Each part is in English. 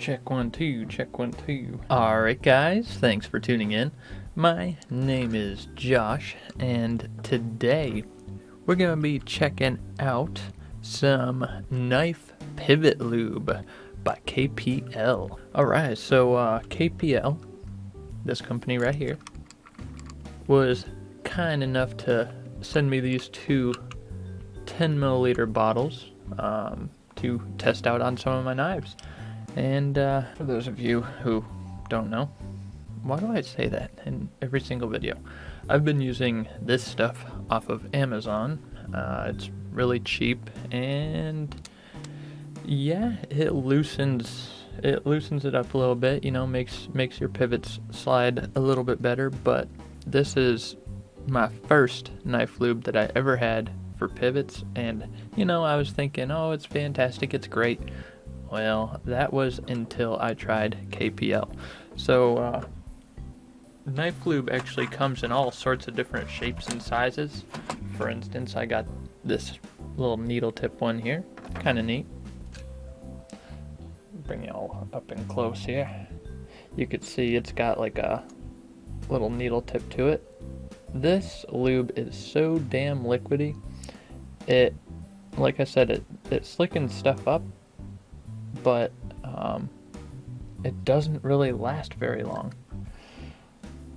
Check one, two, check one, two. Alright, guys, thanks for tuning in. My name is Josh, and today we're going to be checking out some knife pivot lube by KPL. Alright, so KPL, this company right here, was kind enough to send me these two 10 milliliter bottles to test out on some of my knives. And for those of you who don't know, why do I say that in every single video? I've been using this stuff off of Amazon. It's really cheap, and yeah, it loosens it up a little bit. You know, makes your pivots slide a little bit better. But this is my first knife lube that I ever had for pivots, and you know, I was thinking, oh, it's fantastic, it's great. Well, that was until I tried KPL. So knife lube actually comes in all sorts of different shapes and sizes. For instance, I got this little needle tip one here, kind of neat. Bring it all up and close here. You could see it's got like a little needle tip to it. This lube is so damn liquidy. It, like I said, it slickens stuff up, but it doesn't really last very long.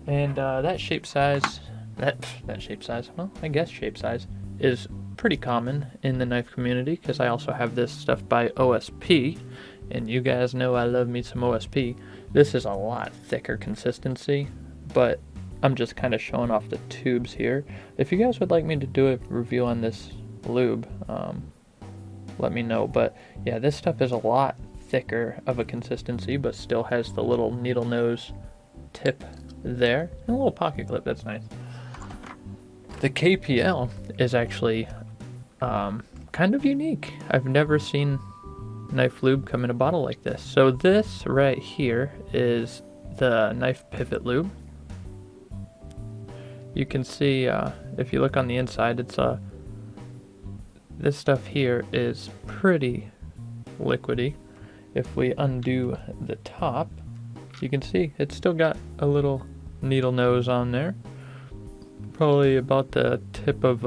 And that shape size, well, I guess shape size is pretty common in the knife community, because I also have this stuff by OSP, and you guys know I love me some OSP. This is a lot thicker consistency, but I'm just kind of showing off the tubes here. If you guys would like me to do a review on this lube, let me know. But yeah, this stuff is a lot thicker of a consistency, but still has the little needle nose tip there and a little pocket clip. That's nice. The KPL is actually kind of unique. I've never seen knife lube come in a bottle like this. So this right here is the knife pivot lube. You can see if you look on the inside, it's this stuff here is pretty liquidy. If we undo the top, you can see it's still got a little needle nose on there. Probably about the tip of,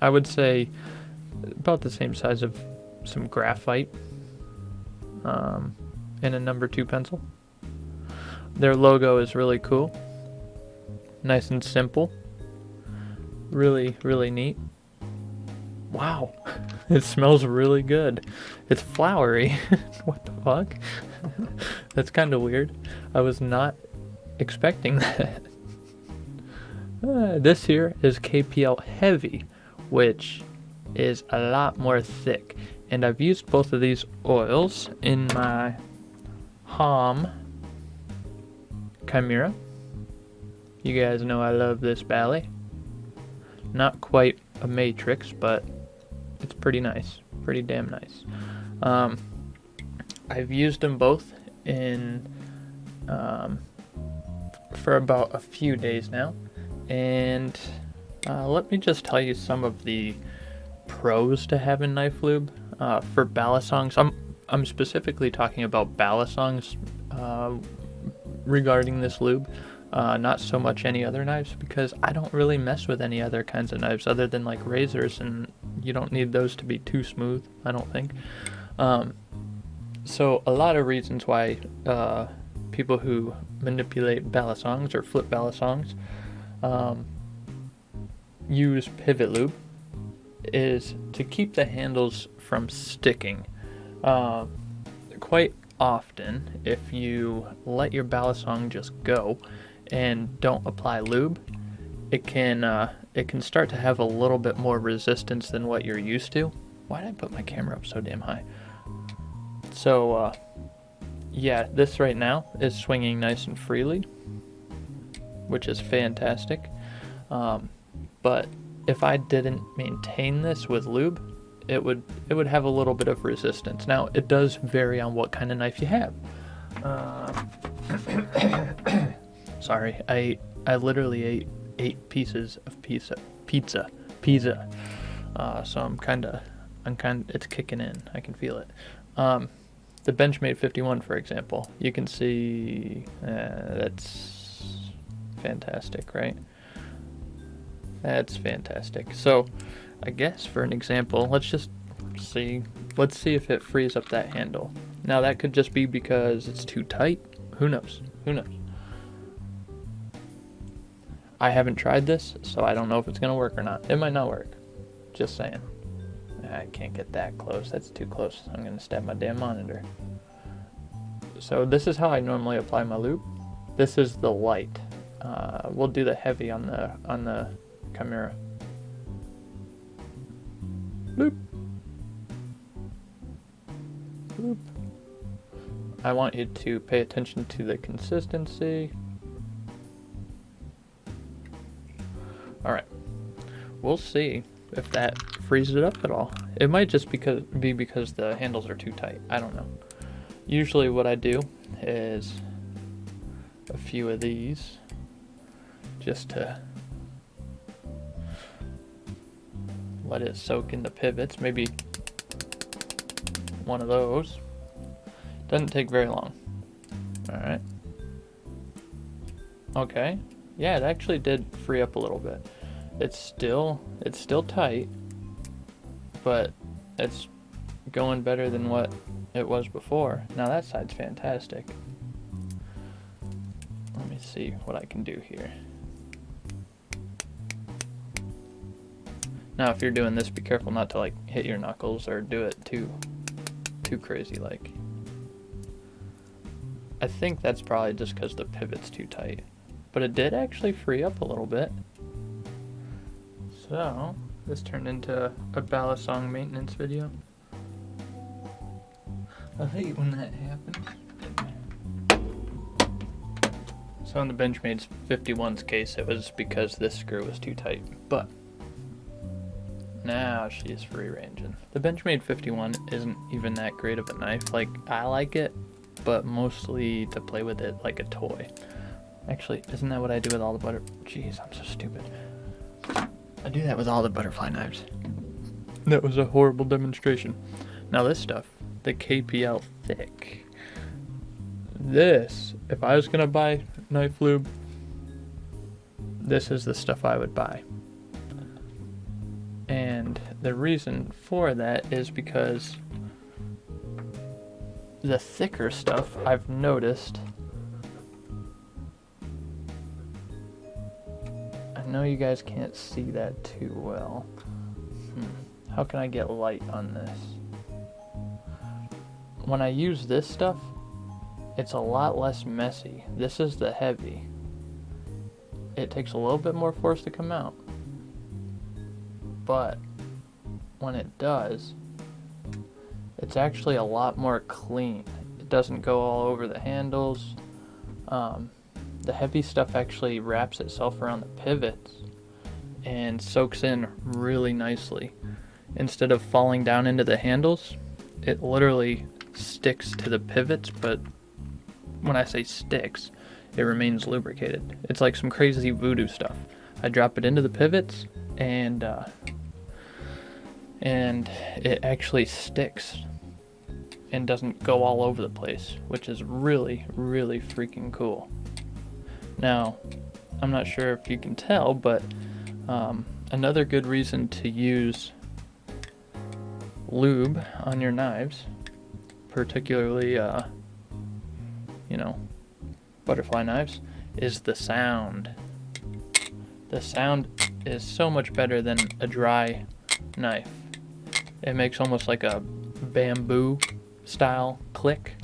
I would say about the same size of some graphite in a number 2 pencil. Their logo is really cool. Nice and simple. Really, really neat. Wow, it smells really good. It's flowery. What the fuck? That's kind of weird. I was not expecting that. This here is KPL Heavy, which is a lot more thick. And I've used both of these oils in my Hom Chimera. You guys know I love this Bali. Not quite a matrix, but it's pretty nice, pretty damn nice. I've used them both in for about a few days now, and let me just tell you some of the pros to having knife lube for Balisongs. I'm specifically talking about Balisongs regarding this lube. Not so much any other knives, because I don't really mess with any other kinds of knives other than like razors, and you don't need those to be too smooth, I don't think. So a lot of reasons why people who manipulate Balisongs or flip Balisongs use pivot lube is to keep the handles from sticking. Quite often, if you let your Balisong just go and don't apply lube, it can start to have a little bit more resistance than what you're used to. Why did I put my camera up so damn high? So yeah, this right now is swinging nice and freely, which is fantastic. But if I didn't maintain this with lube, it would have a little bit of resistance. Now, it does vary on what kind of knife you have. Sorry, I literally ate 8 pieces of pizza. So it's kicking in. I can feel it. The Benchmade 51, for example, you can see that's fantastic, right? That's fantastic. So I guess for an example, let's see if it frees up that handle. Now that could just be because it's too tight. Who knows? Who knows? I haven't tried this, so I don't know if it's gonna work or not. It might not work. Just saying. I can't get that close. That's too close. I'm gonna stab my damn monitor. So this is how I normally apply my lube. This is the light. We'll do the heavy on the Chimera. Loop. Loop. I want you to pay attention to the consistency. Alright. We'll see if that frees it up at all. It might just be because the handles are too tight. I don't know. Usually what I do is a few of these just to let it soak in the pivots. Maybe one of those. Doesn't take very long. Alright. Okay. Yeah, it actually did free up a little bit. It's still tight, but it's going better than what it was before. Now that side's fantastic. Let me see what I can do here. Now if you're doing this, be careful not to like hit your knuckles or do it too crazy like. I think that's probably just because the pivot's too tight. But it did actually free up a little bit. So, this turned into a Balisong maintenance video. I hate when that happens. So in the Benchmade 51's case, it was because this screw was too tight. But now she's free ranging. The Benchmade 51 isn't even that great of a knife. Like, I like it, but mostly to play with it like a toy. Actually, isn't that what I do with all the Jeez, I'm so stupid. I do that with all the butterfly knives. That was a horrible demonstration. Now this stuff, the KPL thick. This, if I was gonna buy knife lube, this is the stuff I would buy. And the reason for that is because the thicker stuff I've noticed. I know you guys can't see that too well. How can I get light on this? When I use this stuff, it's a lot less messy. This is the heavy. It takes a little bit more force to come out. But when it does, it's actually a lot more clean. It doesn't go all over the handles. The heavy stuff actually wraps itself around the pivots and soaks in really nicely. Instead of falling down into the handles, it literally sticks to the pivots, but when I say sticks, it remains lubricated. It's like some crazy voodoo stuff. I drop it into the pivots and it actually sticks and doesn't go all over the place, which is really, really freaking cool. Now, I'm not sure if you can tell, but another good reason to use lube on your knives, particularly, butterfly knives, is the sound. The sound is so much better than a dry knife. It makes almost like a bamboo style click,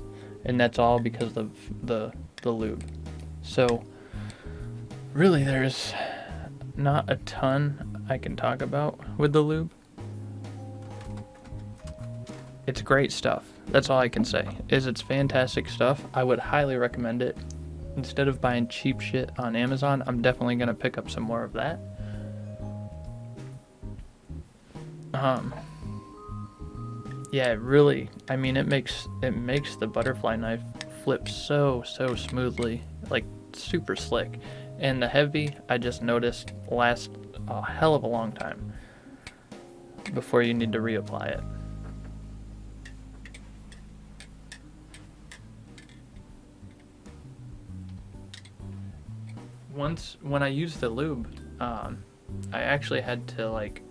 and that's all because of the lube. So really there's not a ton I can talk about with the lube. It's great stuff. That's all I can say. It's fantastic stuff. I would highly recommend it. Instead of buying cheap shit on Amazon, I'm definitely gonna pick up some more of that. Yeah, it really, I mean, it makes the butterfly knife flip so smoothly, like super slick. And the heavy, I just noticed, lasts a hell of a long time before you need to reapply it. when I used the lube, I actually had to like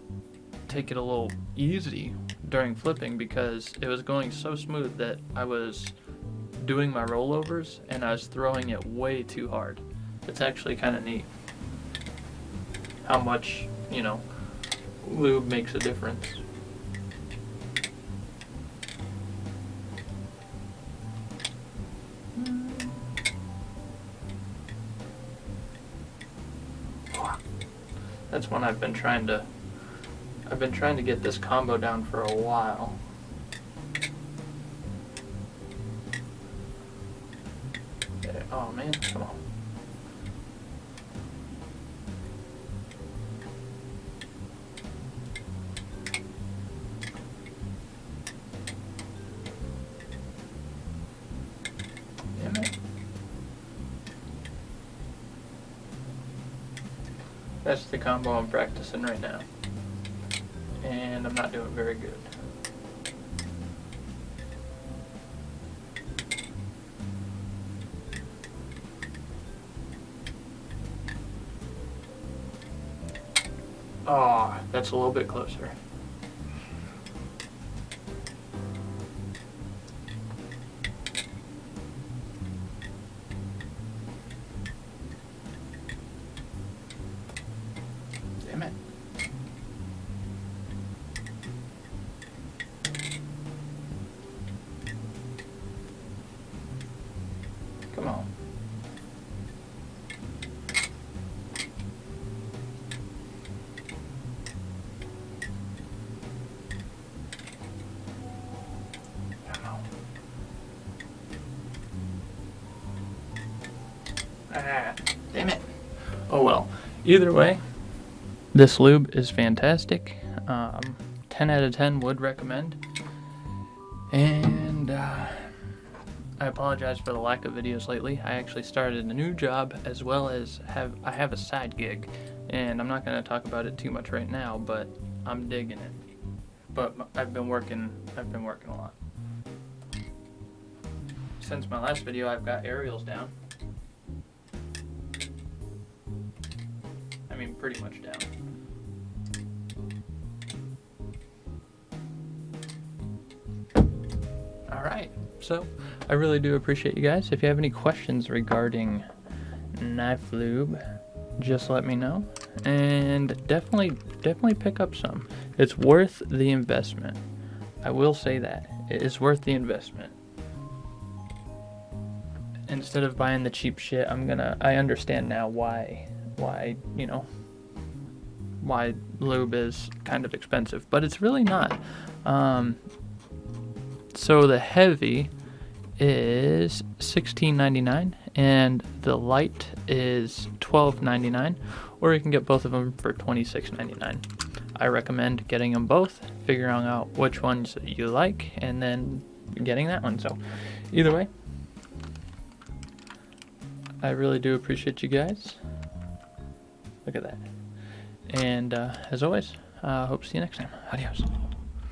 take it a little easy during flipping because it was going so smooth that I was doing my rollovers and I was throwing it way too hard. It's actually kind of neat how much, lube makes a difference. That's one I've been trying to get this combo down for a while. Oh man, come on. Damn it. That's the combo I'm practicing right now. And I'm not doing very good. Oh, that's a little bit closer. Damn it. Come on. Ah, damn it. Oh well. Either way, this lube is fantastic. 10 out of 10 would recommend. And I apologize for the lack of videos lately. I actually started a new job as well as I have a side gig, and I'm not going to talk about it too much right now, but I'm digging it. But I've been working a lot. Since my last video, I've got aerials down. I mean, pretty much down. Alright, so I really do appreciate you guys. If you have any questions regarding knife lube, just let me know. And definitely pick up some. It's worth the investment. I will say that. It is worth the investment. Instead of buying the cheap shit, I understand now why lube is kind of expensive, but it's really not. So the heavy is $16.99 and the light is $12.99, or you can get both of them for $26.99. I recommend getting them both, figuring out which ones you like, and then getting that one. So either way, I really do appreciate you guys. Look at that. And as always, hope to see you next time. Adios.